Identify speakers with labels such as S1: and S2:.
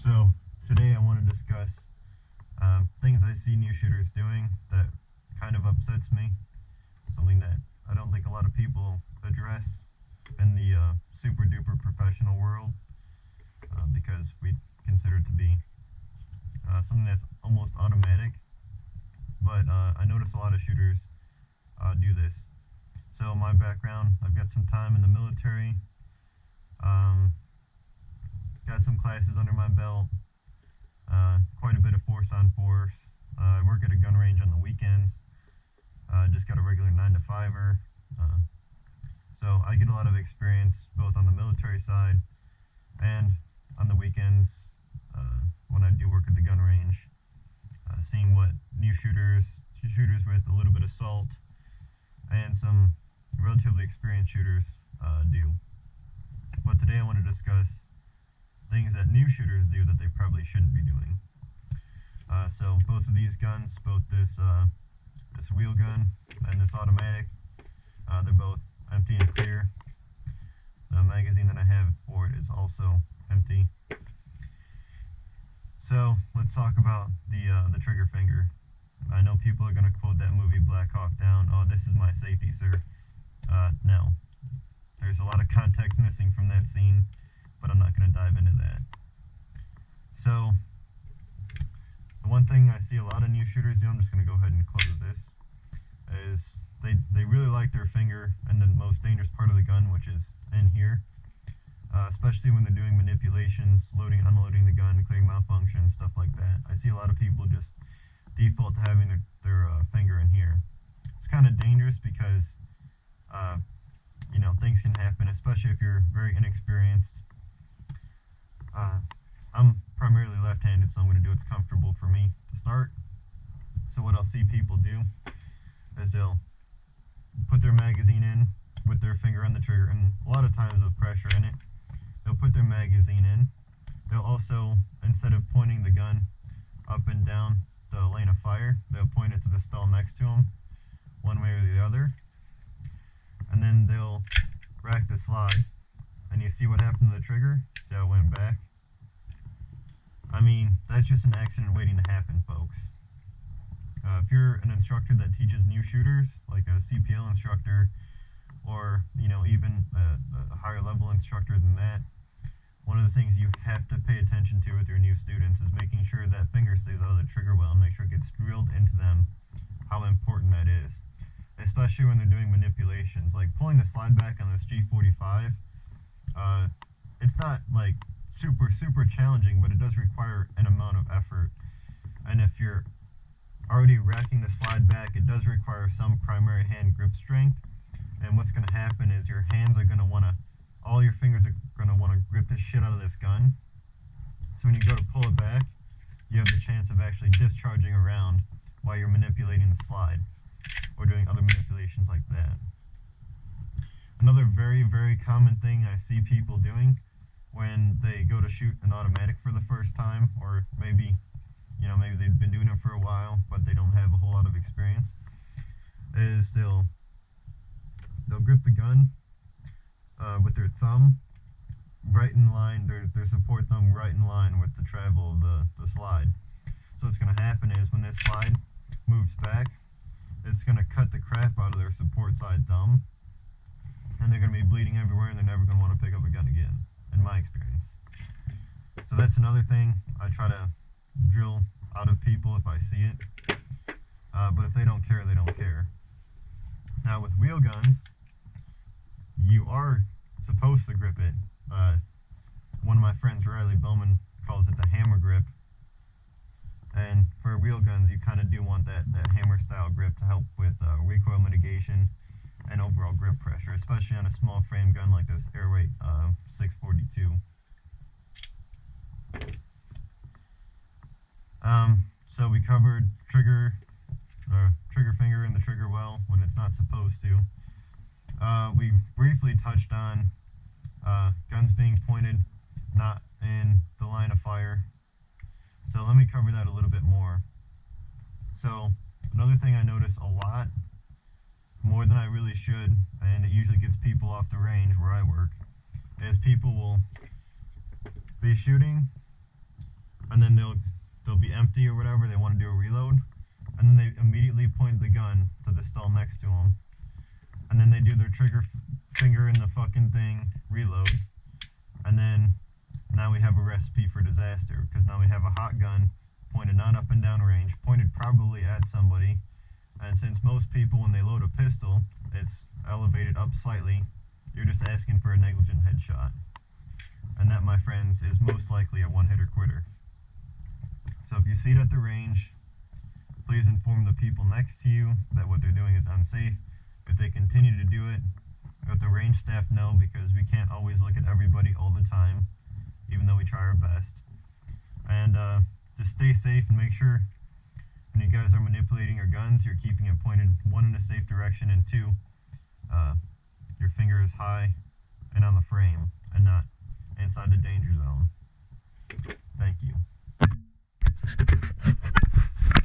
S1: So today I want to discuss things I see new shooters doing that kind of upsets me. Something that I don't think a lot of people address in the super duper professional world because we consider it to be something that's almost automatic. But I notice a lot of shooters do this. So my background, I've got some time in the military. Got some classes under my belt, quite a bit of force on force. I work at a gun range on the weekends. Just got a regular 9-to-5er. So I get a lot of experience both on the military side and on the weekends when I do work at the gun range, seeing what new shooters with a little bit of salt and some relatively experienced shooters do. But today I want to discuss things that new shooters do that they probably shouldn't be doing. So both of these guns, both this wheel gun and this automatic, they're both empty and clear. The magazine that I have for it is also empty. So let's talk about the trigger finger. I know people are going to quote that movie Black Hawk Down. Oh, this is my safety, sir. No. There's a lot of context missing from that scene, but I'm not going to dive into that. So, the one thing I see a lot of new shooters do, I'm just going to go ahead and close this, is they really like their finger in the most dangerous part of the gun, which is in here. Especially when they're doing manipulations, loading and unloading the gun, clearing malfunctions, stuff like that. I see a lot of people just default to having their finger in here. It's kind of dangerous because things can happen, especially if you're very inexperienced. I'm primarily left-handed, so I'm going to do what's comfortable for me to start. So what I'll see people do is they'll put their magazine in with their finger on the trigger, and a lot of times with pressure in it, they'll put their magazine in. They'll also, instead of pointing the gun up and down the lane of fire, they'll point it to the stall next to them, one way or the other, and then they'll rack the slide, and you see what happened to the trigger? See how it went back? I mean, that's just an accident waiting to happen, folks. If you're an instructor that teaches new shooters, like a CPL instructor, or even a higher level instructor than that, one of the things you have to pay attention to with your new students is making sure that finger stays out of the trigger well and make sure it gets drilled into them how important that is. Especially when they're doing manipulations, like pulling the slide back on this G45. It's not like super challenging, but it does require an amount of effort. And if you're already racking the slide back, it does require some primary hand grip strength. And what's going to happen is your hands are going to want to, all your fingers are going to want to grip the shit out of this gun. So when you go to pull it back, you have the chance of actually discharging around while you're manipulating the slide, or doing other manipulations like that. Another very common thing I see people doing when they go to shoot an automatic for the first time, or maybe they've been doing it for a while but they don't have a whole lot of experience, is they'll grip the gun with their thumb right in line, their support thumb right in line with the travel of the slide. So what's going to happen is when this slide moves back, it's going to cut the crap out of their support side thumb, and they're going to be bleeding everywhere, and they're never going to want to pick up a gun again, in my experience. So that's another thing I try to drill out of people if I see it. But if they don't care, they don't care. Now with wheel guns, you are supposed to grip it. One of my friends, Riley Bowman, calls it the hammer grip. And for wheel guns, you kind of do want that hammer style grip to help with recoil mitigation and overall grip pressure, especially on a small frame gun like this Airweight 642. So we covered trigger finger and the trigger well when it's not supposed to. We briefly touched on guns being pointed not in the line of fire. So let me cover that a little bit more. So another thing I notice a lot, more than I really should, and it usually gets people off the range where I work, is people will be shooting and then they'll be empty or whatever, they want to do a reload, and then they immediately point the gun to the stall next to them, and then they do their trigger finger in the fucking thing, reload, and then now we have a recipe for disaster, because now we have a hot gun pointed not up and down range, pointed probably at somebody, and since most people when they load a pistol, it's elevated up slightly, you're just asking for a negligent headshot. And that, my friends, is most likely a one-hitter quitter. So if you see it at the range, please inform the people next to you that what they're doing is unsafe. If they continue to do it, let the range staff know, because we can't always look at everybody all the time, even though we try our best. And just stay safe and make sure when you guys are manipulating your guns, you're keeping it pointed, one, in a safe direction, and two, your finger is high and on the frame and not inside the danger zone.